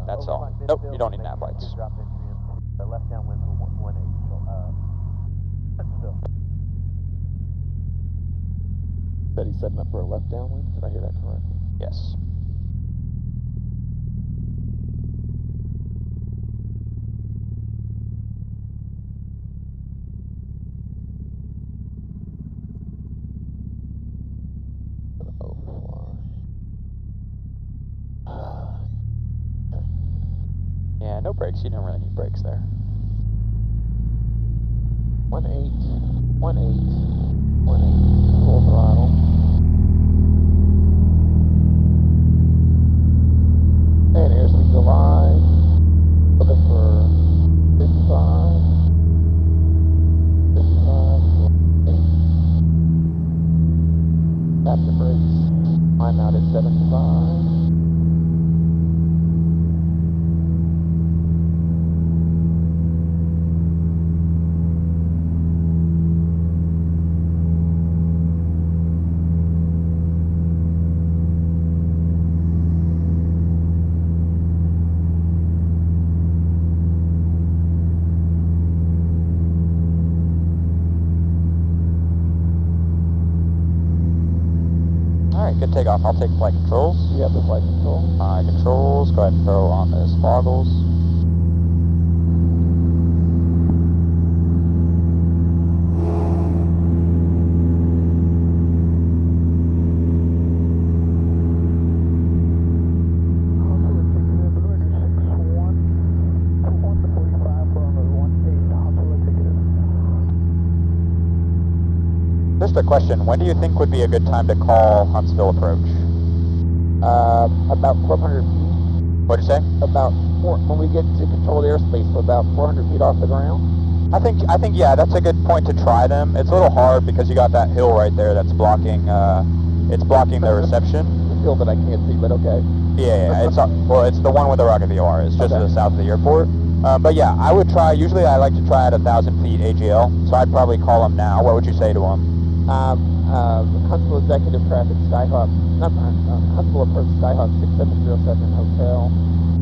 That's all. Nope, you don't need nav lights. Drop entry in left downwind for 18. Huntsville. Said he's setting up for a left downwind? Did I hear that correctly? Yes. Yeah, no brakes. You don't really need brakes there. 18, 18, full throttle. And airspeed July. Looking for 55. 55. After brakes. I'm out at 75. Alright, good takeoff. I'll take flight controls. You have the flight control. Controls, go ahead and throw on those foggles. Just a question, when do you think would be a good time to call Huntsville Approach? About 400 feet. What'd you say? When we get to controlled airspace, so about 400 feet off the ground. I think yeah, that's a good point to try them. It's a little hard because you got that hill right there that's blocking the reception. The hill that I can't see, but okay. Yeah, it's the one where the rocket VOR is, just to the south of the airport. But yeah, I would try. Usually, I like to try at 1,000 feet AGL, so I'd probably call them now. What would you say to them? Huntsville Executive Traffic Skyhawk, Huntsville Approach Skyhawk 6707 Hotel,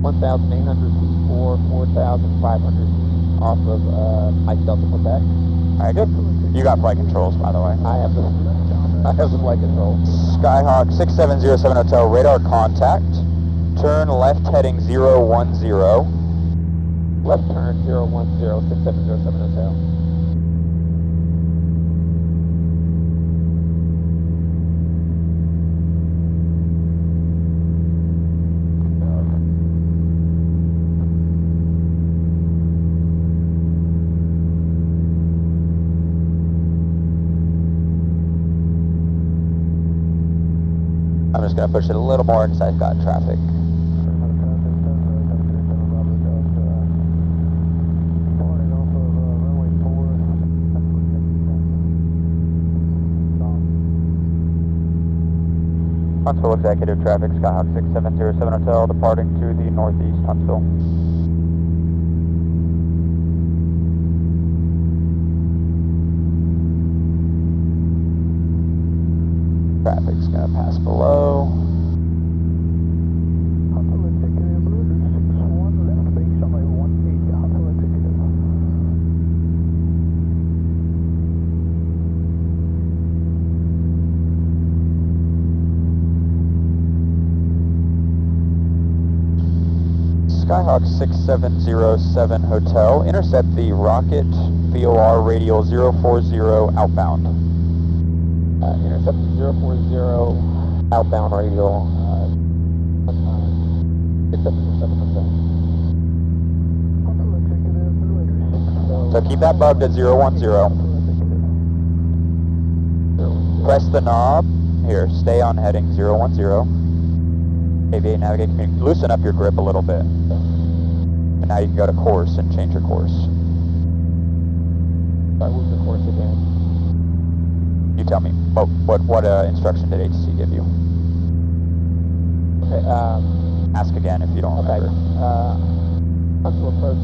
1,800 feet for 4,500 feet off of Mike Delta Quebec. Alright, good. You got flight controls, by the way. I have the flight control. Skyhawk 6707 Hotel, radar contact. Turn left heading 010. Left turn 010, 6707 Hotel. I'm just going to push it a little more because I've got traffic. Huntsville Executive Traffic, Skyhawk 6707 Hotel, departing to the northeast Huntsville. Traffic's going to pass below. Huntsville Executive, 61 left base, runway 18, Huntsville Executive. Skyhawk 6707 Hotel, intercept the rocket VOR radial 040 outbound. Intercept 040 outbound radial, 6707 Hotel. Huntsville Executive, So keep that bugged at 010. Press the knob. Here, stay on heading 010. Aviate, navigate, communicate. Loosen up your grip a little bit. And now you can go to course and change your course. I move the course again. You tell me. What instruction did HC give you? Okay, Ask again if you don't remember. Huntsville Approach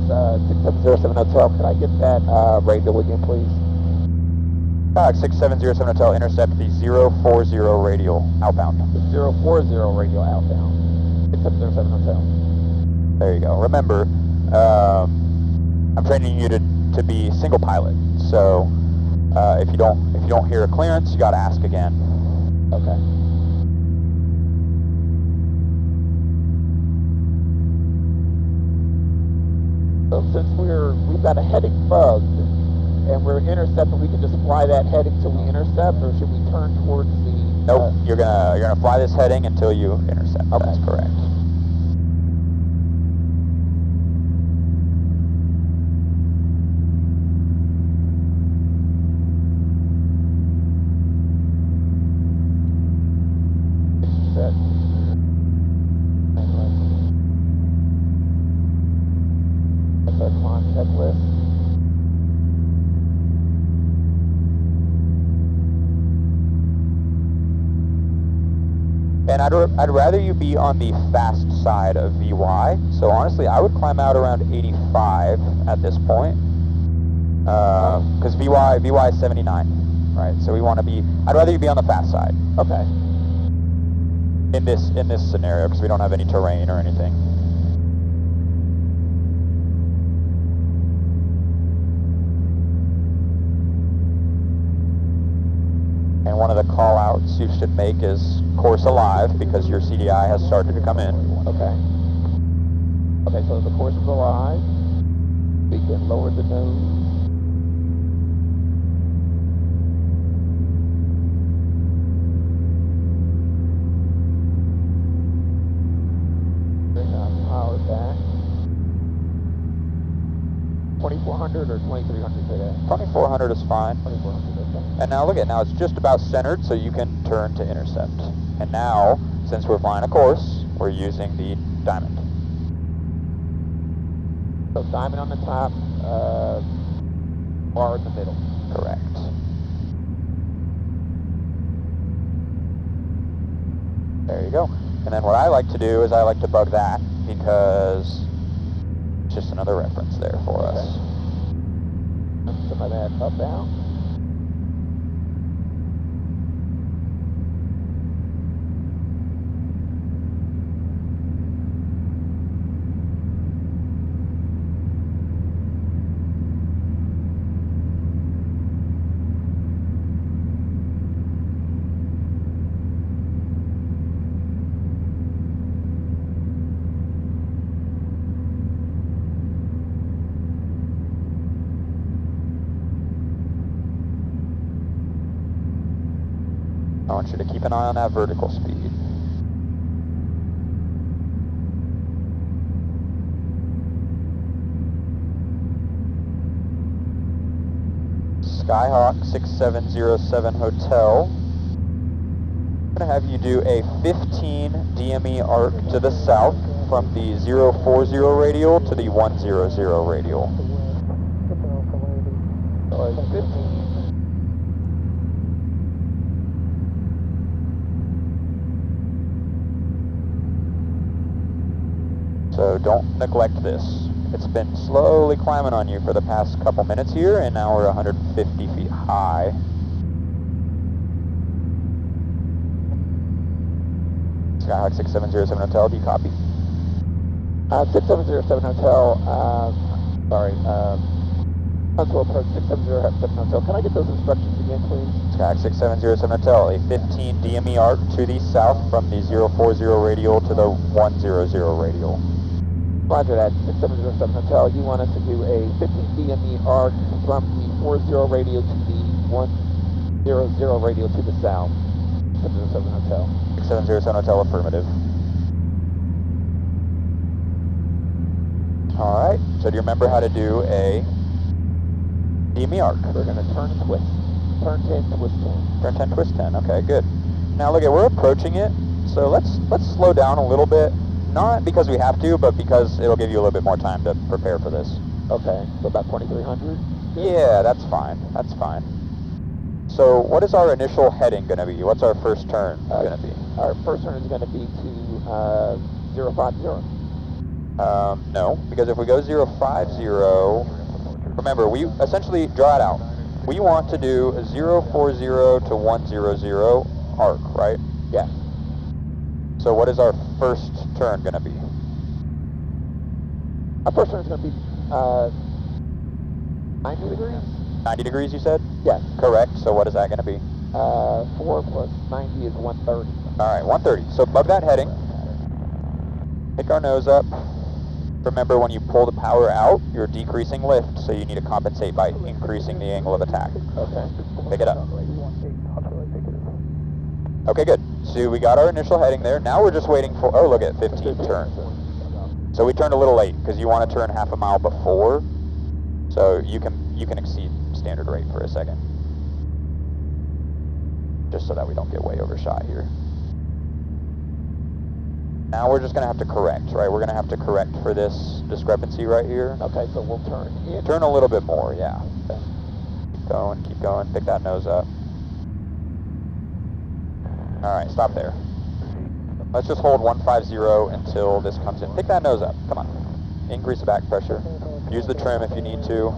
6707 Hotel, could I get that radial again, please? 6707 Hotel, intercept the 040 radial outbound. The 040 radial outbound. 6707 Hotel. There you go. Remember, I'm training you to be single pilot. So if you don't hear a clearance, you got to ask again. Okay. So since we've got a heading bugged and we're intercepting, we can just fly that heading till we intercept, or should we turn towards the? Nope. You're gonna fly this heading until you intercept. Okay. That's correct. Set. That's our climb checklist. And I'd rather you be on the fast side of VY. So honestly, I would climb out around 85 at this point. Because VY is 79, right? So we want to be. I'd rather you be on the fast side. Okay. In this scenario, because we don't have any terrain or anything. And one of the call-outs you should make is course alive, because your CDI has started to come in. Okay. Okay, so the course is alive. We can lower the nose. Bring our power back. 2400 or 2300 today? 2400 is fine. 2400, okay. And now look at, now it's just about centered, so you can turn to intercept. And now, since we're flying a course, we're using the diamond. So diamond on the top, bar in the middle. Correct. There you go. And then what I like to do is I like to bug that, because it's just another reference there for us. Some of that up, down. I want you to keep an eye on that vertical speed. Skyhawk 6707 Hotel. I'm going to have you do a 15 DME arc to the south from the 040 radial to the 100 radial. So it's 15. So don't neglect this. It's been slowly climbing on you for the past couple minutes here, and now we're 150 feet high. Skyhawk 6707 Hotel, do you copy? 6707 Hotel, Huntsville Approach 6707 Hotel. Can I get those instructions again, please? Skyhawk 6707 Hotel, a 15 DME arc to the south from the 040 radial to the 100 radial. Roger that, 6707 Hotel. You want us to do a 15 DME arc from the 40 radial to the 100 radial to the south. 6707 Hotel. 6707 Hotel, affirmative. Alright, so do you remember how to do a DME arc? We're going to turn and twist. Turn 10, twist 10. Turn 10, twist 10, okay, good. Now look at, we're approaching it, so let's slow down a little bit. Not because we have to, but because it'll give you a little bit more time to prepare for this. Okay, so about 2300? Yeah, that's fine, that's fine. So what is our initial heading going to be? What's our first turn going to be? Our first turn is going to be to 050. No, because if we go 050, remember, we essentially draw it out. We want to do a 040 to 100 arc, right? Yeah. So what is our first turn going to be? Our first turn is going to be 90 degrees? 90 degrees, you said? Yes. Correct. So what is that going to be? 4 plus 90 is 130. All right, 130. So bug that heading. Pick our nose up. Remember, when you pull the power out, you're decreasing lift, so you need to compensate by increasing the angle of attack. Okay. Pick it up. Okay, good. So we got our initial heading there. Now we're just waiting for, oh, look at 15 turn. So we turned a little late because you want to turn half a mile before, so you can exceed standard rate for a second. Just so that we don't get way overshot here. Now we're just going to have to correct, right? We're going to have to correct for this discrepancy right here. Okay, so we'll turn in. Turn a little bit more, yeah. Keep going, pick that nose up. Alright, stop there. Let's just hold 150 until this comes in. Pick that nose up, come on. Increase the back pressure. Use the trim if you need to.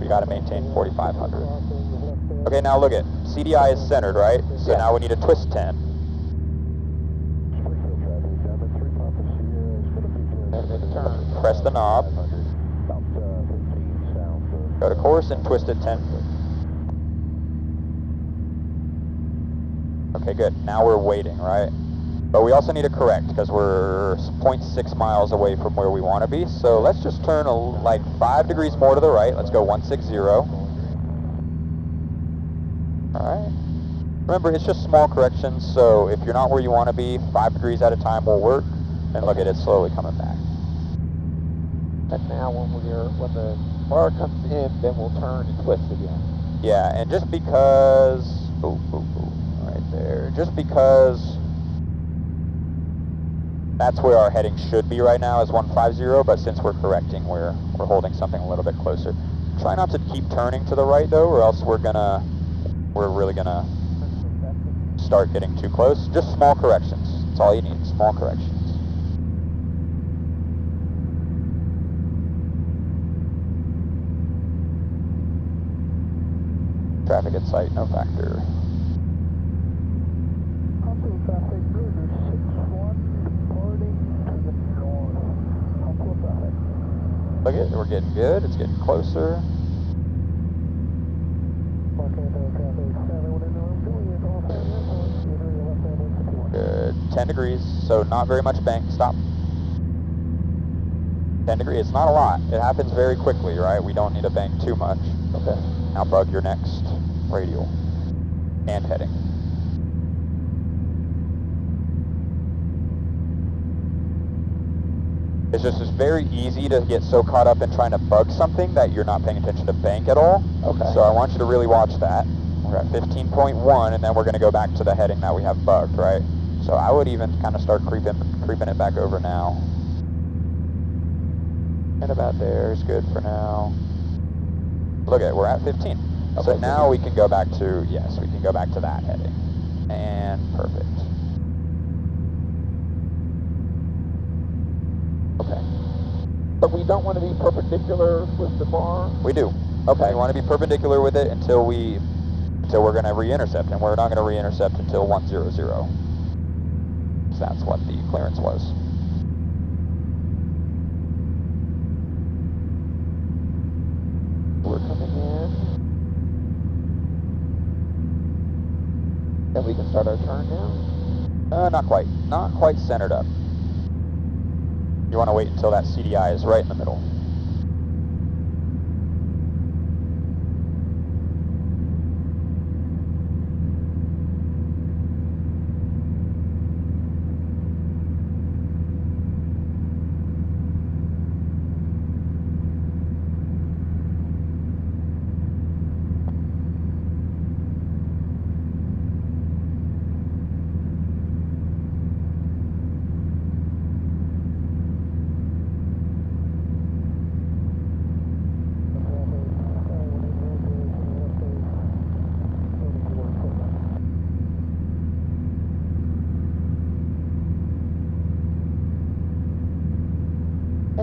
We got to maintain 4,500. Okay, now look at, CDI is centered, right? So Yeah. now we need a twist 10. And then turn. Press the knob. Go to course and twist it 10. Okay, good. Now we're waiting, right? But we also need to correct because we're 0.6 miles away from where we want to be. So let's just turn like 5 degrees more to the right. Let's go 160. Alright. Remember, it's just small corrections, so if you're not where you want to be, 5 degrees at a time will work. And look at it slowly coming back. And now when the bar comes in, then we'll turn and twist again. Yeah, and just because, right there, just because that's where our heading should be right now is 150, but since we're correcting, we're holding something a little bit closer. Try not to keep turning to the right though, or else we're really gonna start getting too close. Just small corrections. That's all you need, small corrections. Traffic at sight, no factor. Look at it, we're getting good, it's getting closer. Good, 10 degrees, so not very much bank, stop. 10 degrees, it's not a lot. It happens very quickly, right? We don't need to bank too much. Okay. Now bug your next radial and heading. It's just very easy to get so caught up in trying to bug something that you're not paying attention to bank at all. Okay. So I want you to really watch that. We're at 15.1, and then we're going to go back to the heading that we have bugged, right? So I would even kind of start creeping it back over now. And about there is good for now. Look at it, we're at 15. Okay, so now we can go back to, yes, we can go back to that heading. And perfect. Okay. But we don't want to be perpendicular with the bar? We do. Okay. We want to be perpendicular with it until we're going to re-intercept, and we're not going to re-intercept until 100. So that's what the clearance was. We're coming in. And we can start our turn now? Not quite. Not quite centered up. You want to wait until that CDI is right in the middle.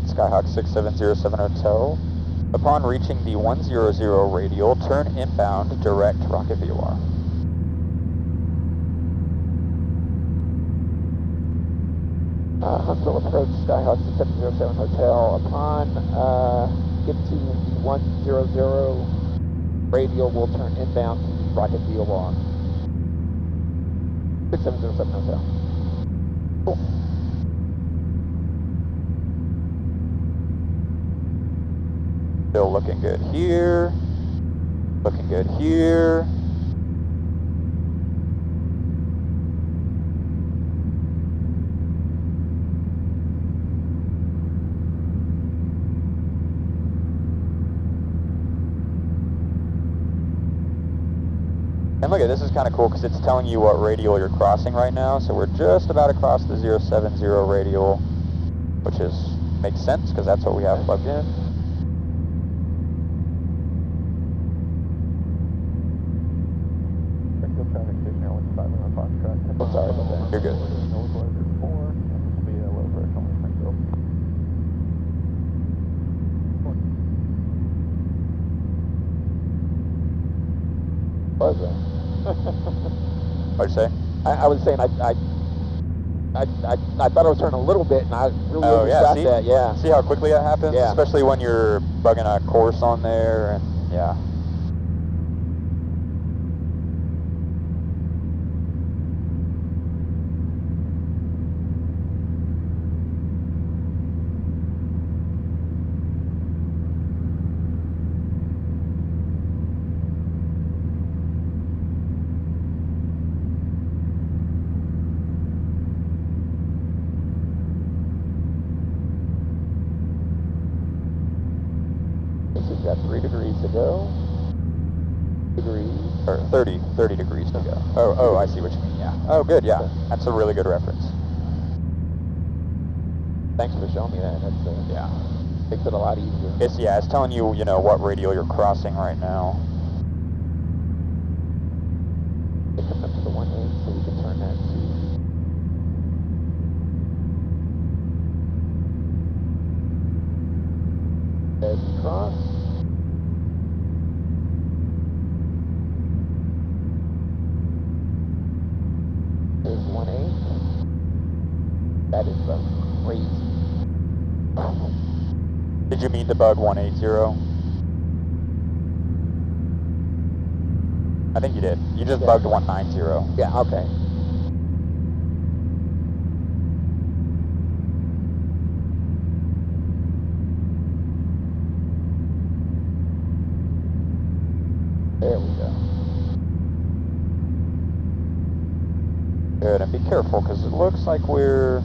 Skyhawk 6707 Hotel. Upon reaching the 100 radial, turn inbound, direct rocket VOR. Huntsville Approach, Skyhawk 6707 Hotel. Upon get to the 100 radial, we'll turn inbound to the rocket VOR. 6707 Hotel. Cool. Still looking good here. Looking good here. And look at this, is kind of cool because it's telling you what radial you're crossing right now. So we're just about to cross the 070 radial, which makes sense because that's what we have plugged in. Traffic station Air 151 Foxtrot. I'm sorry about that. You're good. Northwestern 4, and this will be a low pressure only Springfield. Was that? What'd you say? I was saying I thought I was turning a little bit, and I really Oh, yeah, overshot see? that. Yeah. See how quickly that happens? Yeah. Especially when you're bugging a course on there, and yeah. We've got 3 degrees to go. Or 30 degrees to go. Oh, I see what you mean, yeah. Oh, good, yeah. That's a really good reference. Thanks for showing me that. That's Yeah. makes it a lot easier. It's telling you, what radial you're crossing right now. It's coming up to the 18, so we can turn that to as we cross. There's 18. That is crazy. Did you mean to bug 180? I think you did. You just bugged 190. Yeah, okay. There we go. Good, and be careful because it looks like we're...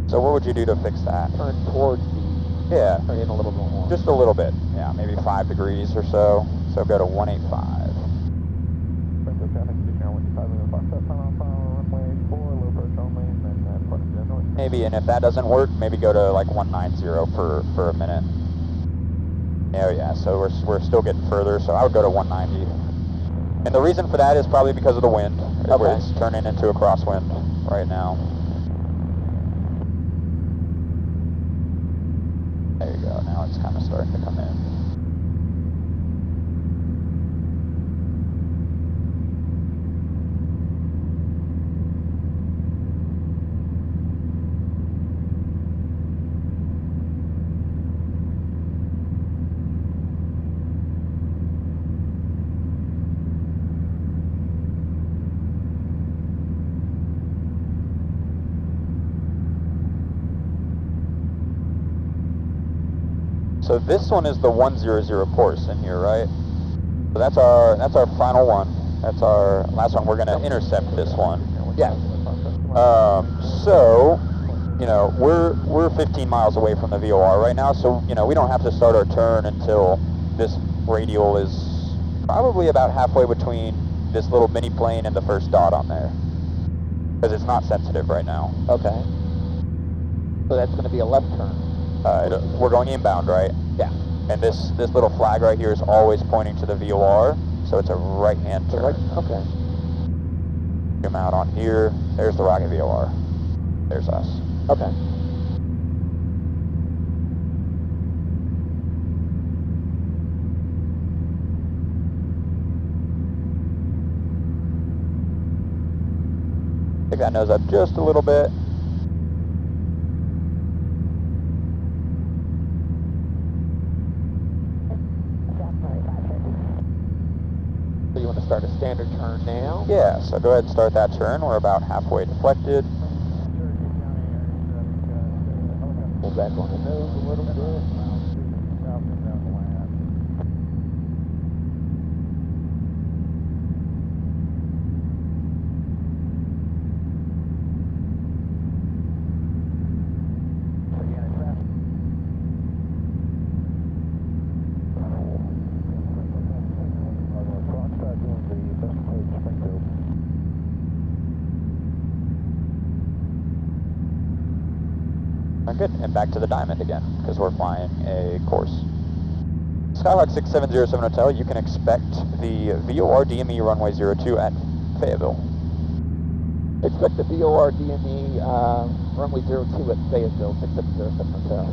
So what would you do to fix that? Turn towards the... Yeah. Turn in a little bit more. Just a little bit. Yeah, maybe 5 degrees or so. So go to 185. Springfield traffic station Air 151 Foxtrot, runway 4, low pressure only, and then departure to north. Maybe, and if that doesn't work, maybe go to like 190 for a minute. Oh yeah, so we're still getting further, so I would go to 190. And the reason for that is probably because of the wind. Okay. It's turning into a crosswind right now. There you go, now it's kind of starting to come in. So this one is the 100 course in here, right? So that's our final one. That's our last one. We're going to intercept this one. Yeah. So, we're 15 miles away from the VOR right now, so, we don't have to start our turn until this radial is probably about halfway between this little mini plane and the first dot on there. Because it's not sensitive right now. Okay. So that's going to be a left turn. We're going inbound, right? Yeah. And this little flag right here is always pointing to the VOR, so it's a right-hand turn. Right. Okay. Come out on here. There's the rocket VOR. There's us. Okay. Take that nose up just a little bit. want to start a standard turn now? Yeah, so go ahead and start that turn. We're about halfway deflected. Pull back on the nose a little bit. Good, and back to the diamond again, because we're flying a course. Skyhawk 6707 Hotel, you can expect the VOR DME runway 02 at Fayetteville. Expect the VOR DME runway 02 at Fayetteville, 6707 Hotel.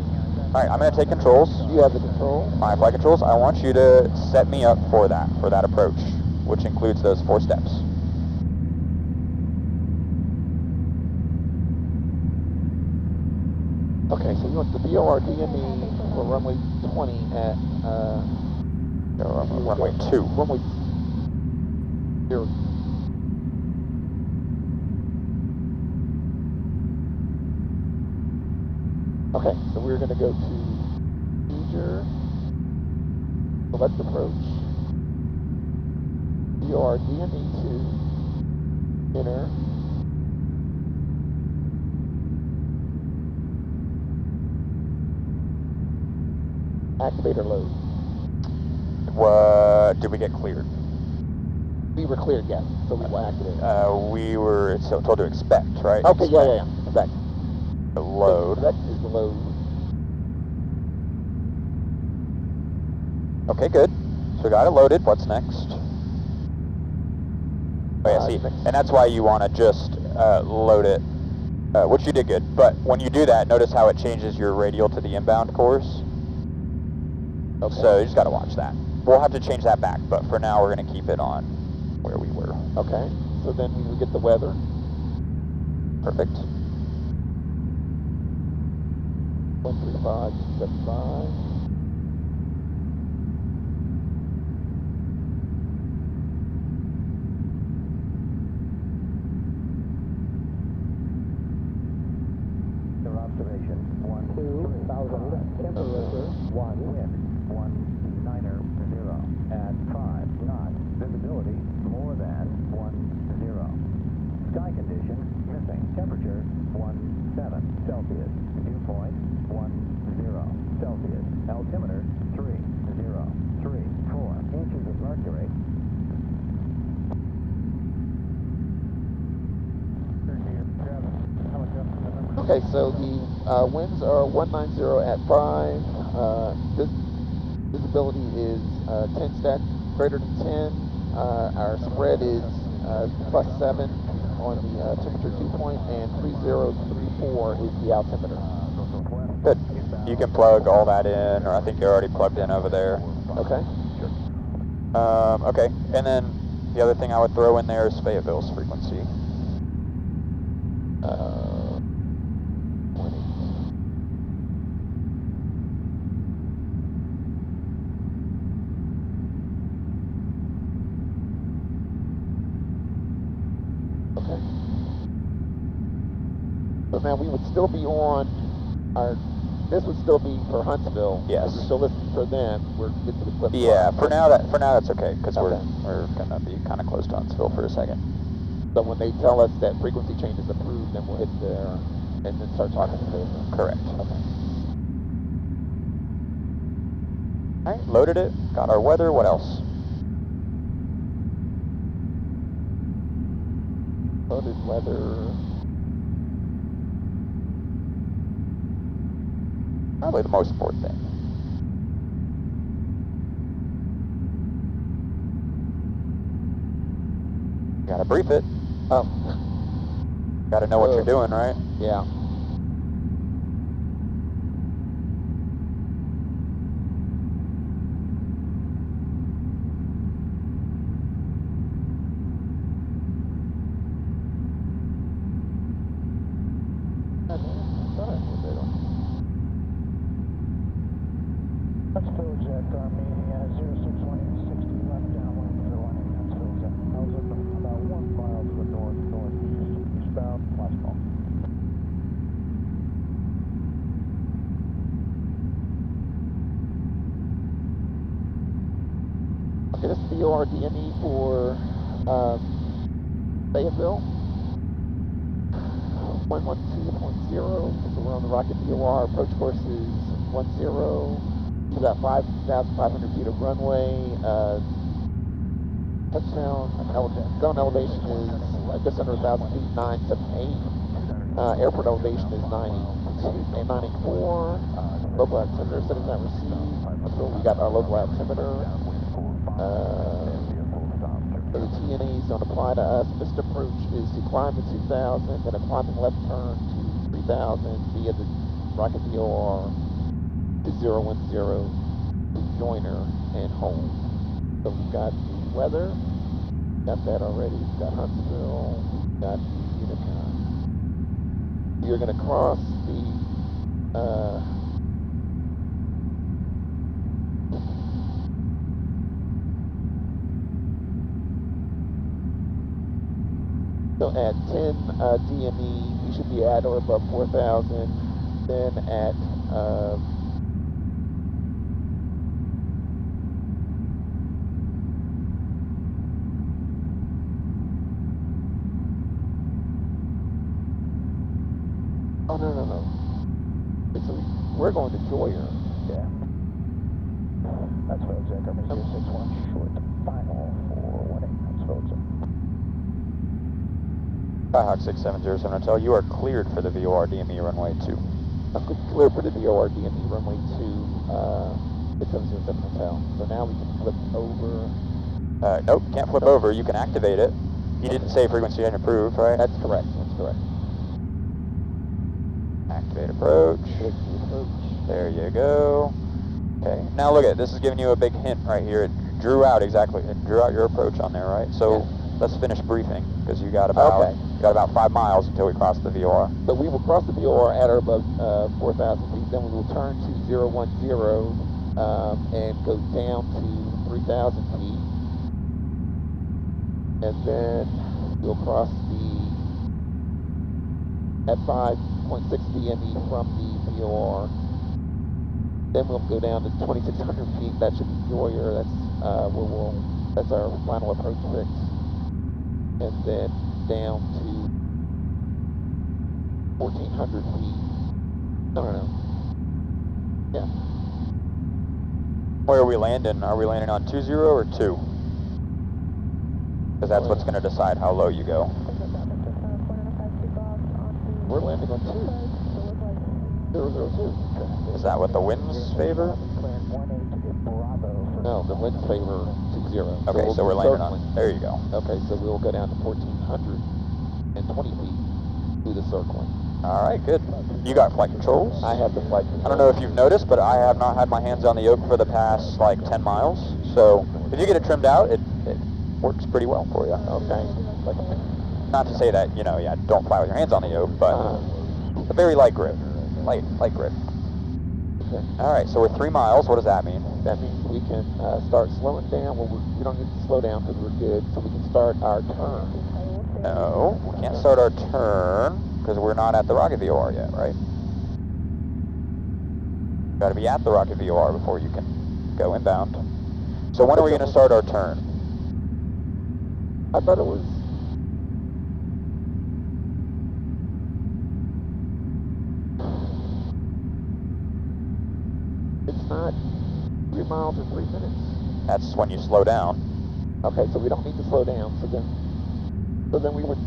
Alright, I'm going to take controls. You have the control. My flight controls, I want you to set me up for that approach, which includes those 4 steps. Okay, so you want the VOR DME for runway 20 at, runway 2. Runway 0. Okay, so we're going to go to procedure, select approach, VOR DME 2, enter. Activator load. Did we get cleared? We were cleared, yes, so we will activate. We were told to expect, right? Okay, yeah. Expect. The load. Expect is the load. Okay, good. So we got it loaded. What's next? Oh yeah, see, and that's why you want to just load it, which you did good. But when you do that, notice how it changes your radial to the inbound course. Okay. So you just got to watch that. We'll have to change that back, but for now we're going to keep it on where we were. Okay, so then we will get the weather. Perfect. 135.75. Observation 1,000 temperature 1 wind 19er 0 at 5 knots visibility more than 10 sky condition missing temperature 17 Celsius viewpoint 10 Celsius altimeter 30 34 inches of mercury. Okay, so the winds are 190 at 5. Visibility is 10 stack greater than 10. Our spread is +7 on the temperature dew point, and 3034 is the altimeter. Good. You can plug all that in, or I think you're already plugged in over there. Okay. Okay, and then the other thing I would throw in there is Fayetteville's frequency. 20. Okay. So now we would still be on our. This would still be for Huntsville. Yes. We're still listening for them. We're getting to the flip. Yeah, for now that's okay, because Okay. we're gonna be kind of close to Huntsville for a second. So when they tell us that frequency change is approved, then we'll hit there and then start talking to them. Correct. Okay. All right, loaded it. Got our weather. What else? Loaded weather. Probably the most important thing. You gotta brief it. Oh. Gotta know what you're doing, right? Yeah. Huntsville jet Armenia 06160 left downwind for landing Huntsville northeast, eastbound, last call. Okay, this is the VOR DME for Fayetteville. 112.0, so we're on the rocket VOR. Approach course is 10. We got 5,500 feet of runway. Touchdown zone elevation is just under 1,000 feet, 978. Airport elevation is 984. Local altimeter setting that received. So we got our local altimeter. So the TNAs don't apply to us. This approach is to climb to 2,000, then a climbing left turn to 3,000 via the rocket VOR to 010 to Joiner and home. So we've got the weather, got that already. We've got Huntsville, we've got the Unicon. You're going to cross the so at 10 DME, you should be at or above 4,000. Then at oh no. So we're going to Joyer. Yeah. That's what it's at. Government 061 short final for 18. That's what it's at. Skyhawk 6707 Hotel, you are cleared for the VOR DME runway 2. Clear for the VOR DME runway 2, 6707 Hotel. So now we can flip over. Nope, can't flip over. You can activate it. You didn't say frequency unapproved, right? That's correct. That's correct. Activate approach. There you go. Okay, now look at it. This is giving you a big hint right here. It drew out your approach on there, right? So let's finish briefing because you got about you got about 5 miles until we cross the VOR. So we will cross the VOR at or above 4,000 feet. Then we will turn to 010 and go down to 3,000 feet, and then we'll cross at 5.6 DME from the VOR. Then we'll go down to 2,600 feet. That should be Joyer. That's our final approach fix. And then down to 1,400 feet. No. Yeah. Where are we landing? Are we landing on 20 or 2? Because that's what's going to decide how low you go. We're landing on 002. Is that what the winds favor? No, the winds favor 20. Okay, so we're landing on. There you go. Okay, so we'll go down to 1,420 feet through the circling. All right, good. You got flight controls? I have the flight controls. I don't know if you've noticed, but I have not had my hands on the yoke for the past like 10 miles. So if you get it trimmed out, it works pretty well for you. Okay. Not to say that, don't fly with your hands on the yoke, but a very light grip. Light grip. Okay. All right, so we're 3 miles. What does that mean? That means we can start slowing down. Well, we don't need to slow down because we're good, so we can start our turn. No, we can't start our turn because we're not at the rocket VOR yet, right? Got to be at the rocket VOR before you can go inbound. So when are we going to start our turn? I thought it was... It's not 3 miles in 3 minutes. That's when you slow down. Okay, so we don't need to slow down. So then we would...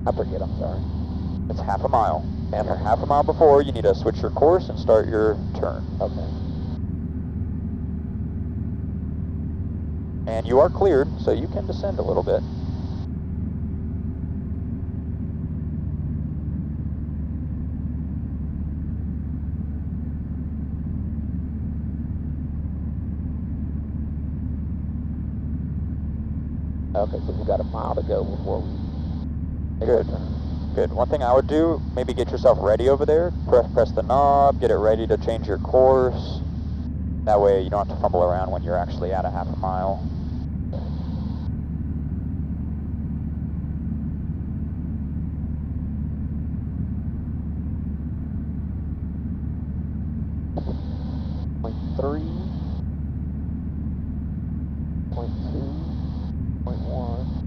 I forget, I'm sorry. It's half a mile. And half a mile before, you need to switch your course and start your turn. Okay. And you are cleared, so you can descend a little bit. Okay, so we've got a mile to go before we... Good. One thing I would do, maybe get yourself ready over there. Press the knob, get it ready to change your course. That way you don't have to fumble around when you're actually at a half a mile. 3, 0.2, 0.1.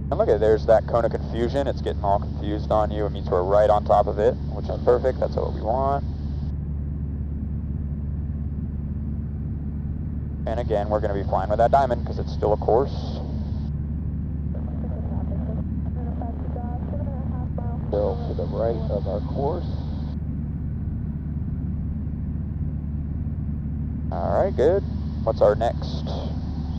And look at, there's that cone of confusion. It's getting all confused on you. It means we're right on top of it, which is perfect. That's what we want. And again, we're going to be flying with that diamond because it's still a course. Still to the right of our course. Alright, good. What's our next?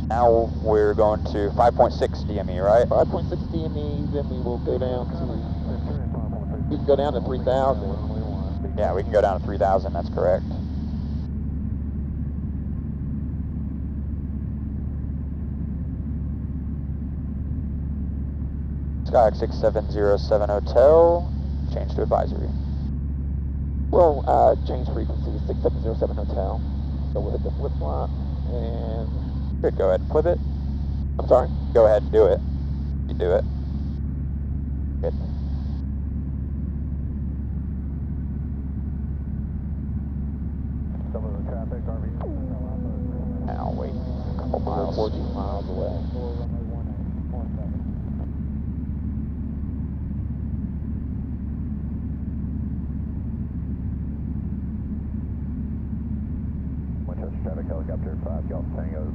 Now we're going to 5.6 DME, right? 5.6 DME, then we will go down to, we can go down to 3,000. Yeah, we can go down to 3,000, that's correct. Skyhawk 6707 Hotel, change to advisory. We'll change frequency, 6707 Hotel. So we'll hit the flip flop and... Good, go ahead and flip it. I'm sorry? Go ahead and do it. You do it. Good. Some of the traffic, RV. Now wait a couple miles. 14 miles away. Traffic helicopter 5 Golf Tangos.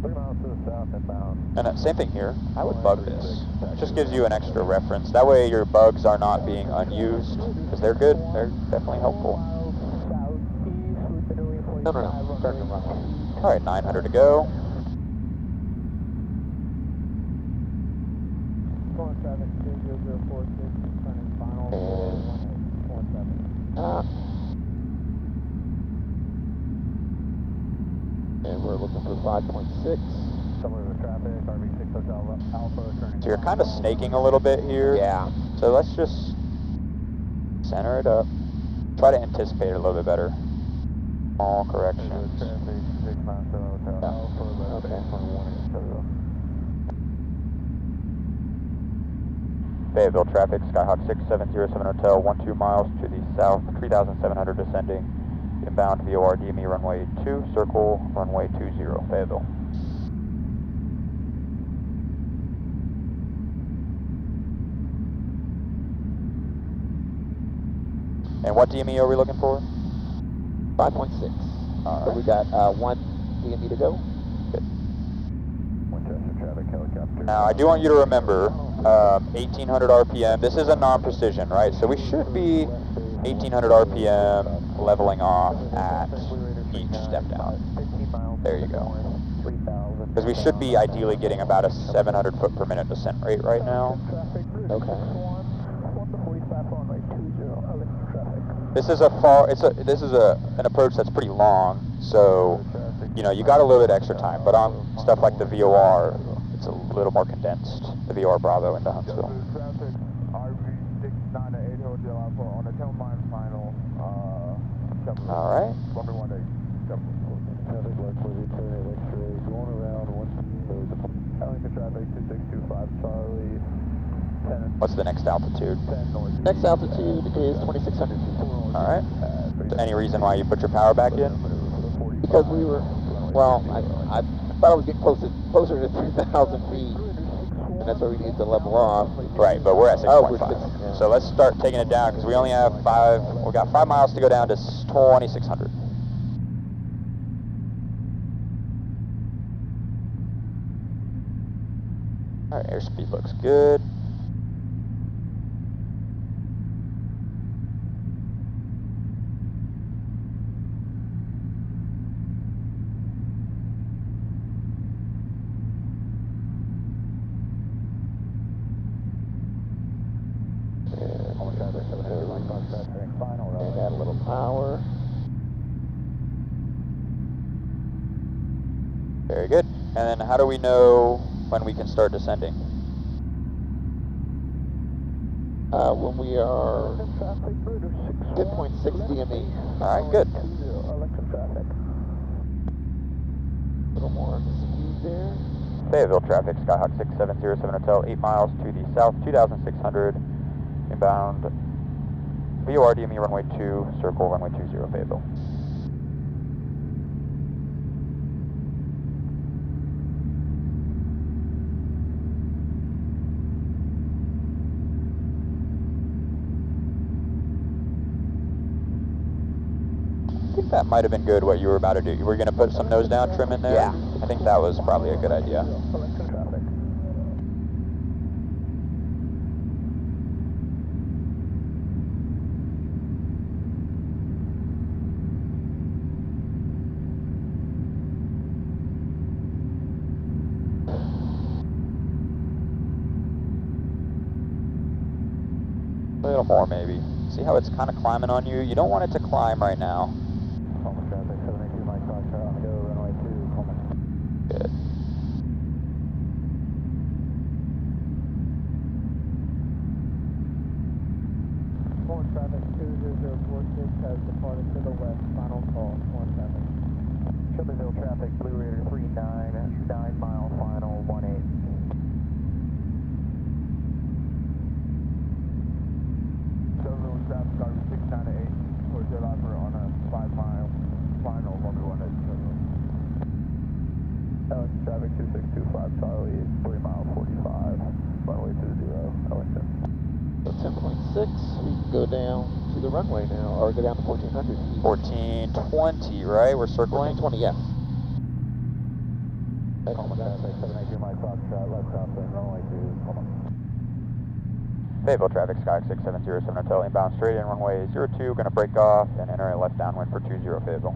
3 miles to the south inbound. And same thing here. I would bug this. Just gives you an extra reference. That way your bugs are not being unused, because they're good. They're definitely helpful. No. Starting to run. All right, 900 to go. And we're looking for 5.6. Somewhere with traffic, RV6 Hotel Alpha, turning. So you're kind of snaking a little bit here. Yeah. So let's just center it up. Try to anticipate it a little bit better. All corrections. Traffic, 6 miles to Hotel Alpha, left base 21 is Fayetteville traffic, Skyhawk 6707 Hotel, 12 miles to the south, 3,700 descending. Inbound VOR DME runway 2, circle runway 20, Fayetteville. And what DME are we looking for? 5.6. All So right. we got 1 DME to go. Good. Winchester traffic helicopter. Now I do want you to remember 1,800 RPM. This is a non-precision, right? So we should be 1,800 RPM leveling off at each step down. There you go. Because we should be ideally getting about a 700 foot per minute descent rate right now. Okay. This is an approach that's pretty long, so you know you got a little bit extra time. But on stuff like the VOR, it's a little more condensed. The VOR Bravo into Huntsville. Traffic, RV698 Hotel Alpha on a 10-mile final. All right. Traffic left for the turn X-ray, going around 1 Ellington traffic 2625 Charlie. 10. What's the next altitude? 10 north. Next altitude is 2,600 feet. All right. Any reason why you put your power back in? Because we were, well, I thought I was getting closer to 3,000 feet, and that's where we need to level off. Right, but we're at 6.5. Oh, we're 6, yeah. So let's start taking it down because we only have we got 5 miles to go down to 2,600. All right, airspeed looks good. And add a little power. Very good. And then how do we know when we can start descending? When we are Traffic, 10.6 DME. All right, good. Electric traffic. A little more on the speed there. Fayetteville traffic, Skyhawk 6707 Hotel, 8 miles to the south, 2,600, inbound, VOR DME runway 2, circle runway 20, Fayetteville. I think that might have been good what you were about to do. You were going to put some nose down trim in there? Yeah. I think that was probably a good idea. Electric traffic. A little more maybe. See how it's kind of climbing on you? You don't want it to climb right now. Coleman traffic, 782 Mike Foxtrot on the go, runway 2, Coleman. Good. Coleman traffic 20046 has departed to the west. Final call. Coleman traffic. Shelbyville traffic, Blue Raider 39, 9 mile final, 18. Shelbyville traffic, Garbage 698, towards Red Opera on a 5 mile final, 118. LS traffic 2625 Charlie, 3 mile 45, runway 20, Ellington. So 10.6, we can go down to the runway now, or go down to 1400 feet. 1420, right? We're circling? 1420, yes. Coleman traffic, 782 Mike Foxtrot, left crossing, runway 2, Coleman. Fayetteville traffic, Skyhawk 6707 Hotel, inbound straight in runway 02, going to break off and enter a left downwind for 20 Fayetteville.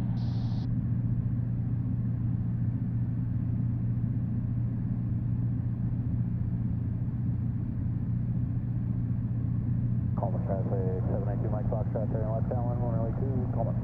Coleman traffic, 782 Mike Foxtrot, turning left downwind, runway 2, Coleman.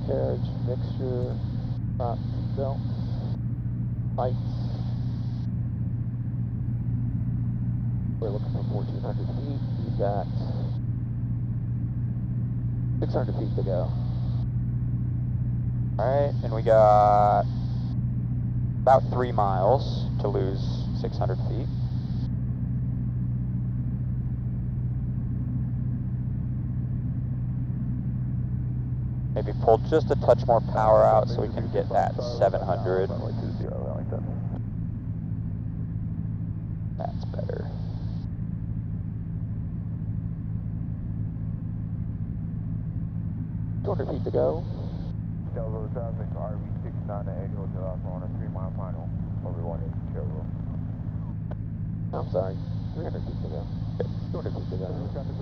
Carriage, mixture, prop, belt, lights. We're looking for 1400 feet. We've got 600 feet to go. Alright, and we got about 3 miles to lose 600 feet. Maybe pull just a touch more power out so we can get that 700. Runway 20, Ellington. That's better. Feet to go. Shelbyville traffic, RV 698, Hotel Alpha on a 3 mile final, over 18 Shelbyville. I'm sorry, 300 feet to go. 200 feet to go. Traffic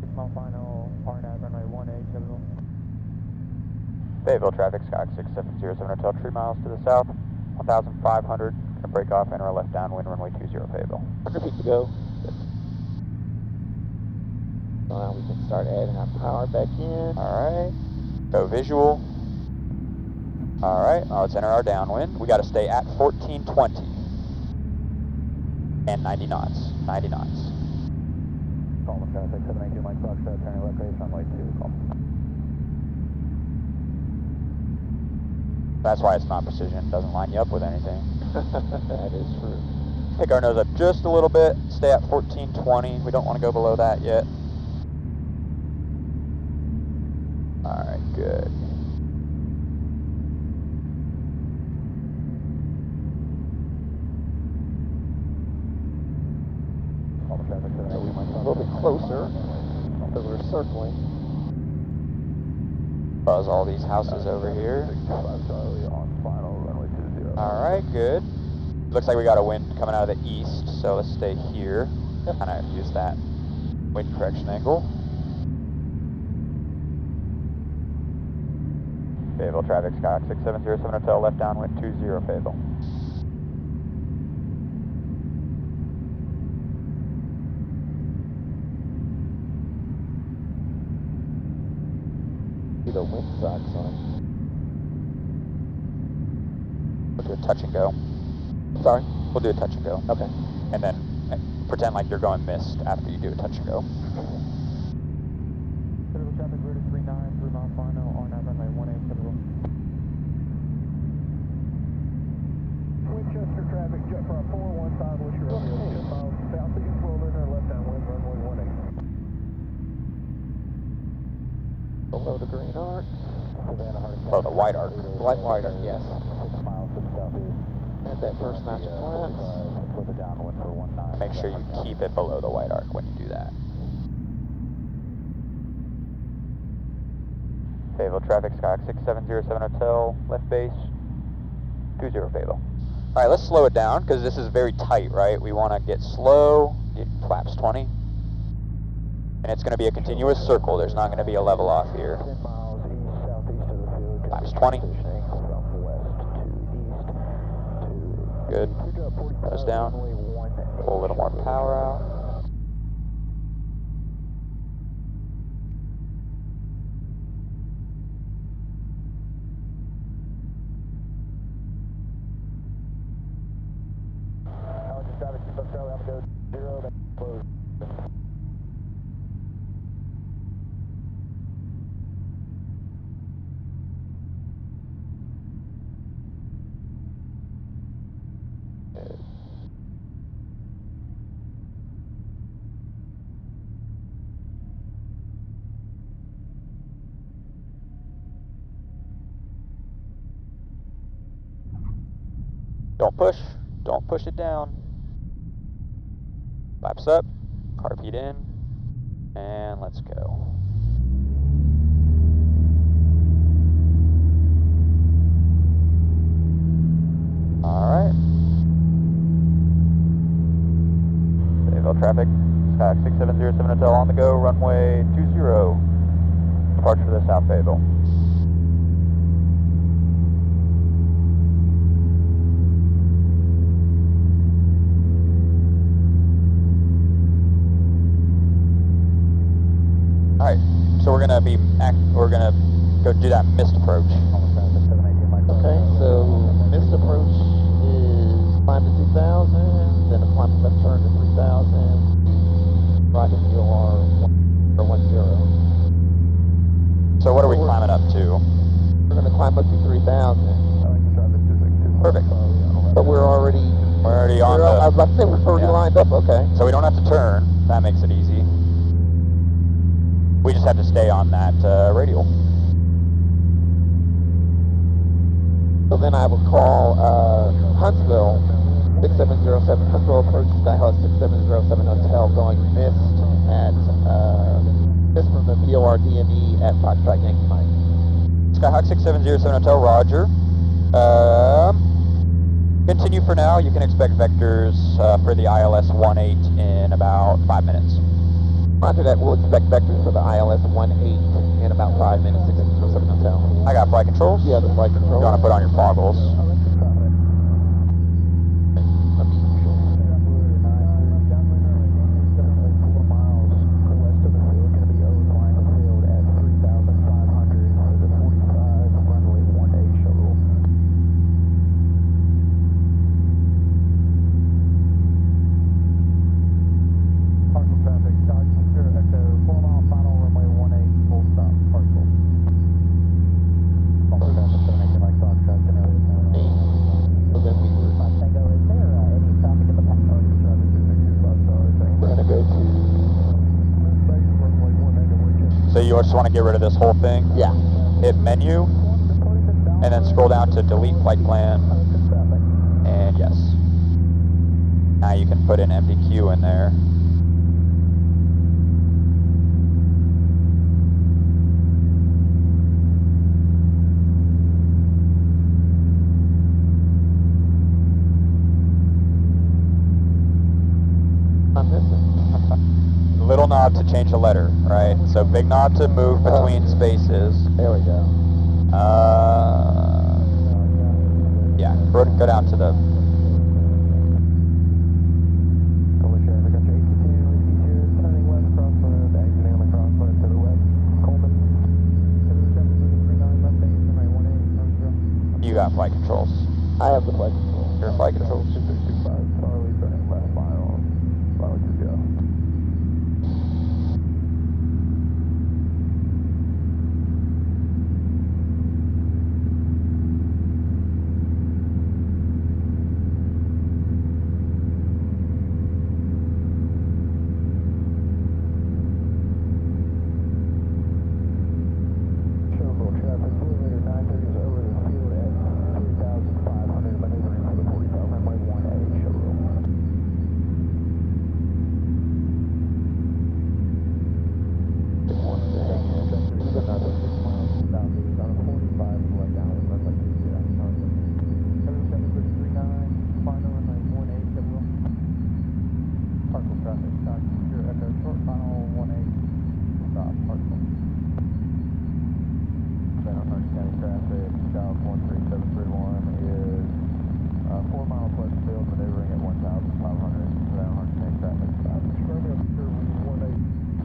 6 mile final, RNAV runway 18 Shelbyville. Fayetteville traffic, Skyhawk 6707 Hotel, 3 miles to the south, 1,500, going to break off, enter a left downwind, runway 20 Fayetteville. 100 feet to go. So now we can start adding our power back in. Alright, go visual. Alright, now let's enter our downwind. We got to stay at 1420 and 90 knots. 90 knots. Coleman traffic, 782 Mike Foxtrot, turning left base, runway 2, Coleman. That's why it's not precision. It doesn't line you up with anything. That is true. Pick our nose up just a little bit. Stay at 1420. We don't want to go below that yet. Alright, good. Coleman traffic, 782 Mike A little bit closer, so we're circling. Buzz all these houses over here. 625 Charlie on final, runway 20. Alright, good. Looks like we got a wind coming out of the east, so let's stay here. Kind of use that wind correction angle. Fayetteville traffic, Skyhawk 6707 Hotel, left downwind 20 Fayetteville. the wind sucks on. We'll do a touch and go. Sorry? We'll do a touch and go. Okay. And then pretend like you're going missed after you do a touch and go. Typical traffic route is 39, 3 miles final, RNAV runway 18, typical. Winchester traffic, jet from 415, wish you're over 10 miles southeast, roll in or left downwind, runway 18. Below the green arc. Savannah, Hurricane. Oh, the white arc. White arc, yes. 6 miles to the southeast. And that first notch of clearance. With a downwind for 19. Make sure you keep it below the white arc when you do that. Fayetteville traffic, Skyhawk 6707 Hotel, left base, 20 Fayetteville. All right, let's slow it down because this is very tight, right? We want to get slow, get flaps 20. And it's going to be a continuous circle. There's not going to be a level off here. 10 miles east, southeast of the field. Flaps 20. Positioning from west to east to... Good. Put us down. Pull a little more power out. Traffic, keep up, Charlie, I'm going to go 0, then close. Don't push it down. Flaps up, carb heat in, and let's go. Alright. Fayetteville traffic, Skyhawk 6707 Hotel on the go, runway 20. Departure to the South Fayetteville. Alright, so we're gonna go do that missed approach. Okay, so missed approach is climb to 2,000, then a climb left turn to 3,000, right in VOR 10. So what are we climbing up to? We're going to climb up to 3,000. Perfect. But we're already on I was about to say we're already Yeah. lined up, okay. So we don't have to turn. That makes it easy. We just have to stay on that radial. So then I will call Huntsville 6707, Huntsville Approach, Skyhawk 6707 Hotel, going missed at missed from the VOR DME at Foxtrot Yankee Mike. Skyhawk 6707 Hotel, roger. Continue for now. You can expect vectors for the ILS 18 in about 5 minutes. Roger that, we'll expect vectors for the ILS 18 in about 5 minutes, 6707 Hotel. I got flight controls. Yeah, the flight control. You want to put on your goggles. So you just want to get rid of this whole thing? Yeah. Hit menu, and then scroll down to delete flight plan, and yes. Now you can put an MDQ in there. I'm missing. Little knob to change a letter, right? So big knob to move between spaces. There we go. Yeah, go down to the... flight controls? I have the flight control. Your flight controls? 2625 Charlie, turning left final. Final good go.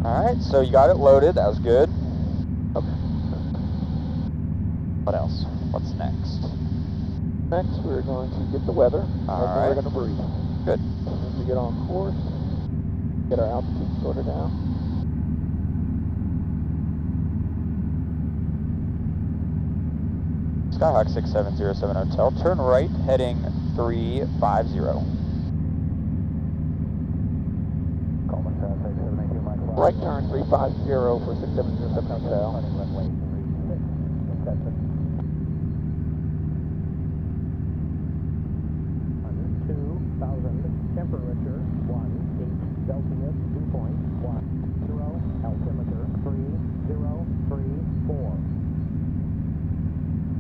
Alright, so you got it loaded, that was good. Okay. What else? What's next? Next, we're going to get the weather, and then we're going to brief. Good. As soon as we get on course, get our altitude sorted out. Skyhawk 6707 Hotel, turn right, heading 350. Right turn 350 for 6707 Hotel. Temperature 18 Celsius, dew point 10, altimeter 3034.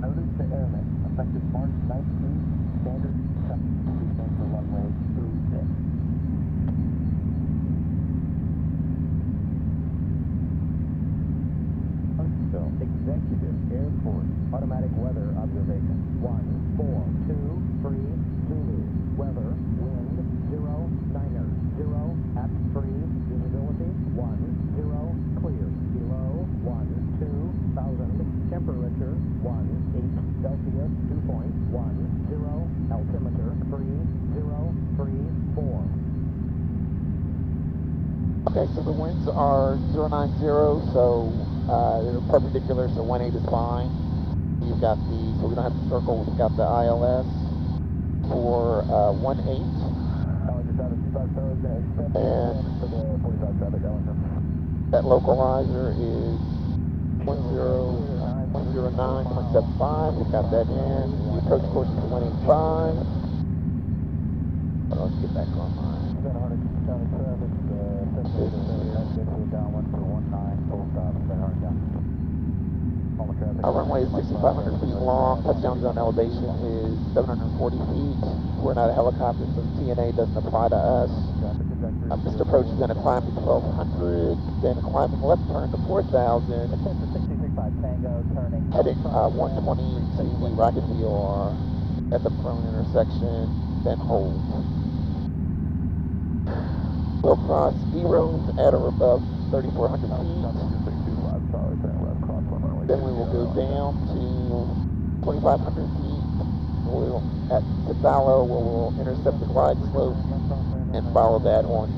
Notice to airmen, effective March 19th, standard descent for runway 36. Huntsville Executive Airport automatic weather observation 1423 Zulu. Weather, wind 09er, 0 at 3, visibility 10, clear, below 12,000, temperature 18 Celsius, dew point 10, altimeter 3034. Okay, so the winds are 090, so they're perpendicular, so 18 is fine. You've got the, so we don't have to circle, we've got the ILS for 18. And that localizer is 109.75. We've got that in. The approach course is 185. Let's get back online. Our runway is 6,500 feet long. Touchdown zone elevation is 740 feet. We're not a helicopter, so TNA doesn't apply to us. Mr. Approach is going to climb to 1,200, then climbing left turn to 4,000, heading 120 to the rocket VOR at the prone intersection, then hold. We'll cross zeros at or above 3,400 feet. Then we will go down to 2,500 feet. We'll, at Tabalo, we'll intercept the glide slope and follow that on in.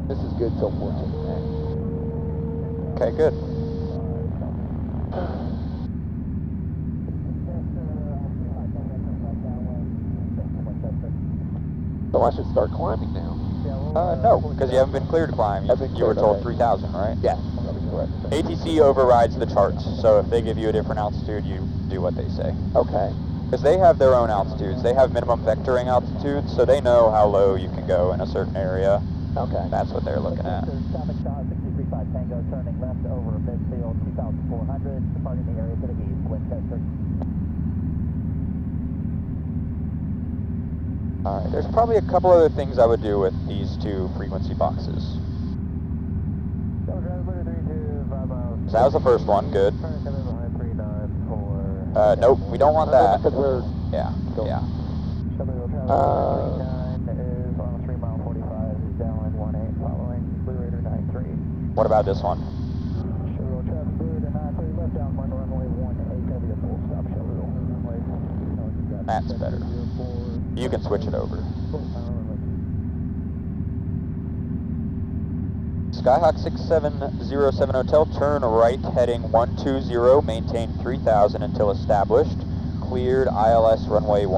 This is good till 14 minutes. Okay, good. So I should start climbing now. No, because you haven't been cleared to climb. You were told 3,000, right? Yeah, that is correct. ATC overrides the charts, so if they give you a different altitude, you do what they say. Okay. Because they have their own altitudes. They have minimum vectoring altitudes, so they know how low you can go in a certain area. Okay. That's what they're looking at. Traffic Shaw 63.5 Tango, turning left over midfield 2,400, departing the area to the east, Winchester. Alright, there's probably a couple other things I would do with these two frequency boxes. So that was the first one, good. Nope, we don't want that. Because we're... Yeah, yeah. Is on 3 mile 45, is downwind 18, following Blue Raider 93. What about this one? That's better. You can switch it over. Skyhawk 6707 Hotel, turn right heading 120, maintain 3000 until established. Cleared ILS runway 18.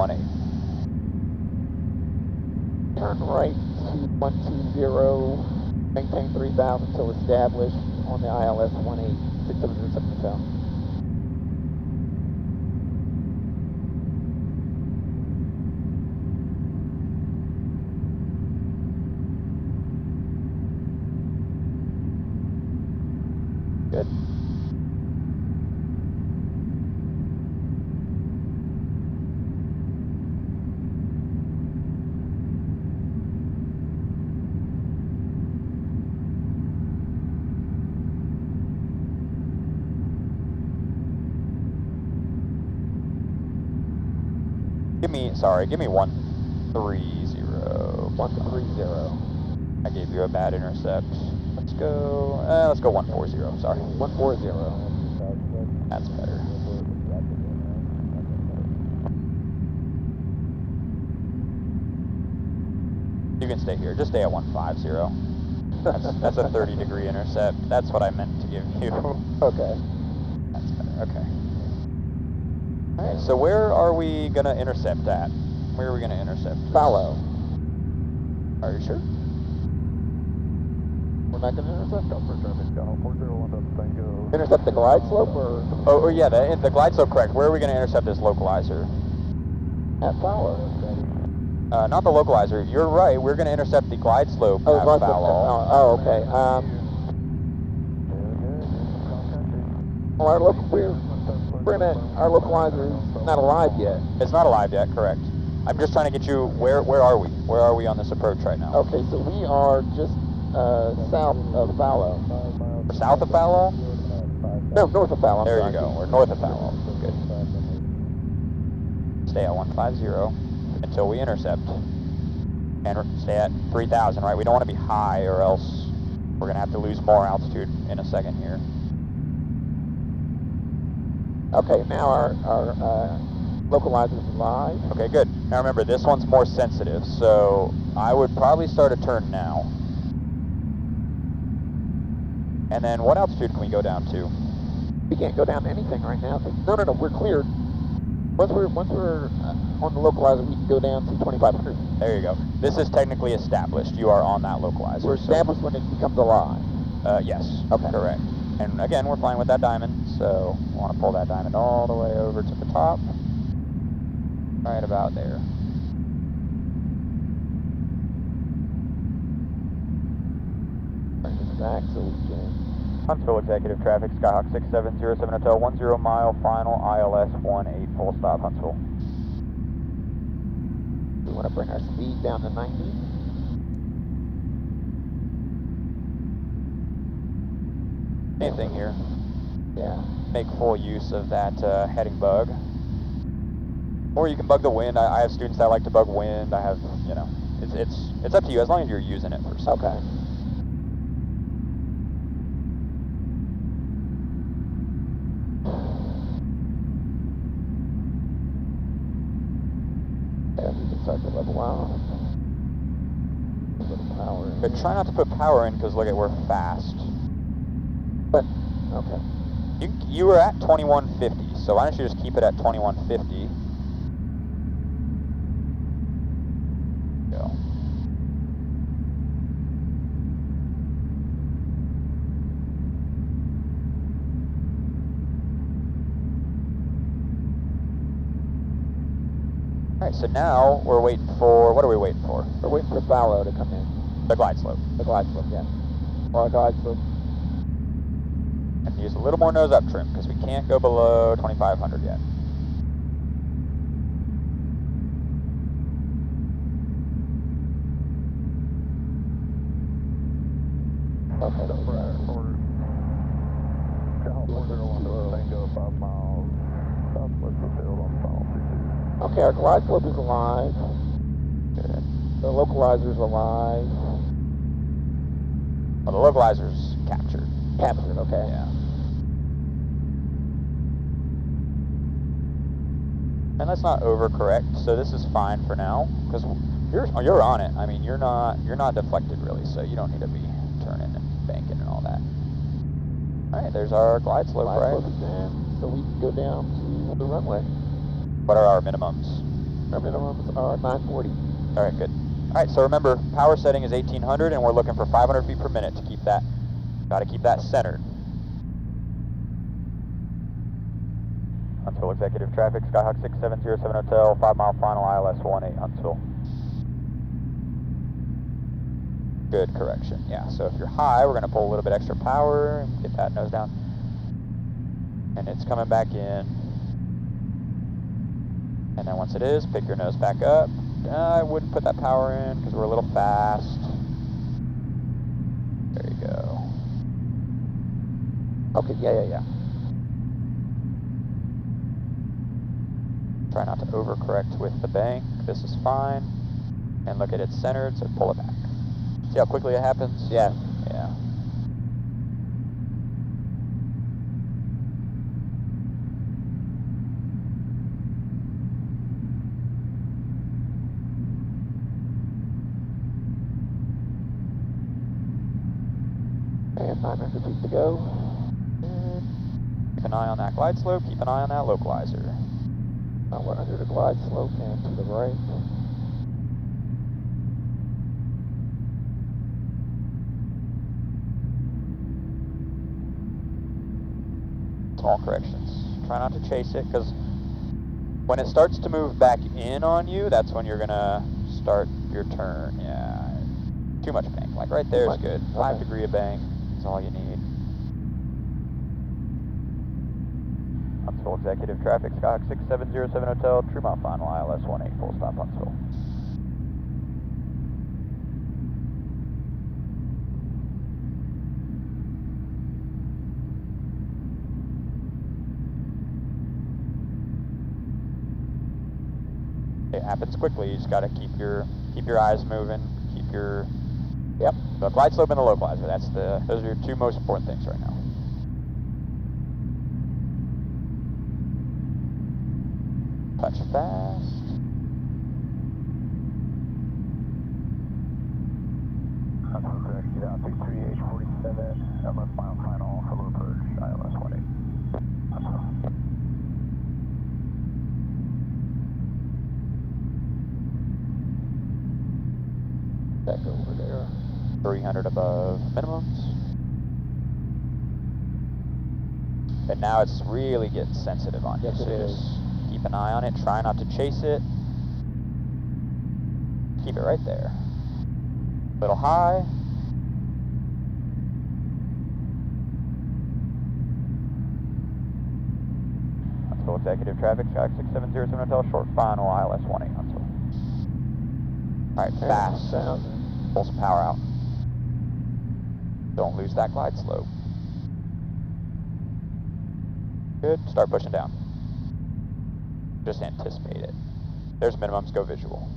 Turn right to 120, maintain 3000 until established on the ILS 6707 Hotel. Good. Give me 130. 130. I gave you a bad intercept. Let's go 140, sorry. 140. That's better. You can stay here, just stay at 150. That's a 30-degree intercept. That's what I meant to give you. Okay. That's better, okay. Alright, so where are we gonna intercept at? Where are we gonna intercept? Follow. Are you sure? We're not going to intercept them. Tango. Intercept the glide slope or Oh yeah, the glide slope, correct. Where are we gonna intercept this localizer? at Follow? Not the localizer. You're right. We're gonna intercept the glide slope Oh, at glide slope. Foul. Oh, okay. Well, our localizer is not alive yet. It's not alive yet, correct. I'm just trying to get you, where are we? Where are we on this approach right now? Okay, so we are just south of Fallow. We're south of Foul? No, north of Fallow. There you go. We're north of Foul. Good. Stay at 150 until we intercept. And stay at 3000, right? We don't want to be high or else we're going to have to lose more altitude in a second here. Okay, now our localizer is alive. Okay, good. Now remember, this one's more sensitive, so I would probably start a turn now. And then what altitude can we go down to? We can't go down to anything right now. No, we're cleared. Once we're on the localizer, we can go down to 2500. There you go. This is technically established. You are on that localizer. We're established when it becomes alive. Yes. Okay. Correct. And again, we're flying with that diamond, so we want to pull that diamond all the way over to the top. Right about there. Bring this back so we can. Huntsville Executive Traffic, Skyhawk 6707 Hotel, 10 mile, final ILS 18, full stop, Huntsville. We want to bring our speed down to 90. Anything here. Yeah. Make full use of that heading bug. Or you can bug the wind. I have students that like to bug wind. I have, you know, it's up to you as long as you're using it for something. Okay. Yeah, we can start to level out. A little power in. But try not to put power in because look at, we're fast. But, okay. You were at 2150, so why don't you just keep it at 2150? Go. Alright, so now we're waiting for, what are we waiting for? We're waiting for Fallow to come in. The glide slope. The glide slope, yeah. Or glide slope. And use a little more nose up trim because we can't go below 2500 yet. Okay. Tango 5 miles southwest of field on final 22. Okay, our glide slope is alive. Good. The localizer's alive. Well, the localizer's captured. Captured, okay. Yeah. And let's not overcorrect, so this is fine for now, because you're on it. I mean, you're not deflected really, so you don't need to be turning and banking and all that. All right, there's our glide slope, right? Glide slope is in, so we can go down to the runway. What are our minimums? Our minimums are 940. All right, good. All right, so remember, power setting is 1800, and we're looking for 500 feet per minute to keep that. Got to keep that centered. Huntsville Executive Traffic, Skyhawk 6707 Hotel, 5 mile final, ILS 18 Huntsville. Good correction, yeah. So if you're high, we're going to pull a little bit extra power and get that nose down. And it's coming back in. And then once it is, pick your nose back up. I wouldn't put that power in because we're a little fast. There you go. Okay, yeah. Try not to overcorrect with the bank. This is fine. And look at it centered, so pull it back. See how quickly it happens? Yeah. Yeah. And 900 feet to go. Keep an eye on that glide slope, keep an eye on that localizer. Now we're under the glide slope and to the right. Small corrections. Try not to chase it, because when it starts to move back in on you, that's when you're going to start your turn. Yeah. Too much bank. Like right there is good. 5 degree of bank is all you need. Huntsville Executive Traffic, Skyhawk 6707 Hotel, True Mile Final, ILS 18, full stop Huntsville. It happens quickly. You just got to keep your eyes moving, keep your the glide slope and the localizer. Those are your two most important things right now. Touch fast. Huntsville correct, get out 23H47, LS final, hello approach, ILS 18. Huntsville. Back over there. 300 above minimums. And now it's really getting sensitive on you. Yes, So it is. just keep an eye on it. Try not to chase it. Keep it right there. A little high. Huntsville Executive Traffic, Skyhawk 6707 Hotel, short final, ILS 18 Huntsville. Alright, fast. Pull some power out. Don't lose that glide slope. Good. Start pushing down. Just anticipate it. There's minimums, go visual.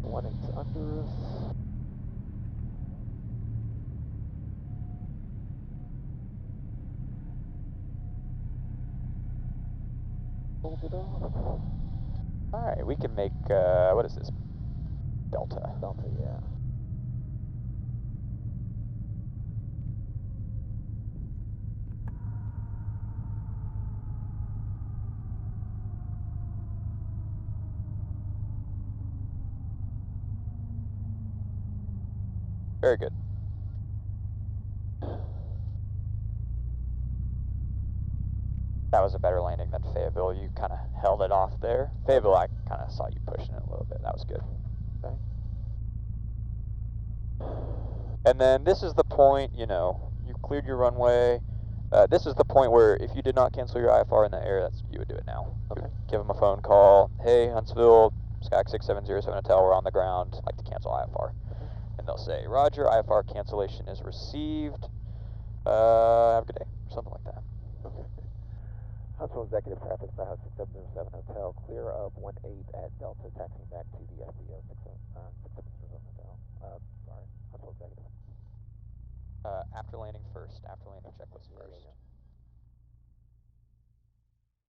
Wanting to under us. Hold it off. Alright, we can make, what is this? Delta. Delta, yeah. Very good. That was a better landing than Fayetteville. You kind of held it off there. Fayetteville, I kind of saw you pushing it a little bit. That was good. Okay. And then this is the point, you know, you cleared your runway. This is the point where if you did not cancel your IFR in the air, you would do it now. Okay. Give them a phone call. Hey, Huntsville, Skyhawk 6707 Hotel, we're on the ground. I'd like to cancel IFR. Okay. And they'll say, Roger, IFR cancellation is received. Have a good day, or something like that. Okay. Huntsville Executive Traffic, Sky Hawk 6707 Hotel, clear of 18 at Delta, taxiing back to the FBO 6707 Hotel. Sorry, Huntsville Executive. After landing first, after landing checklist first.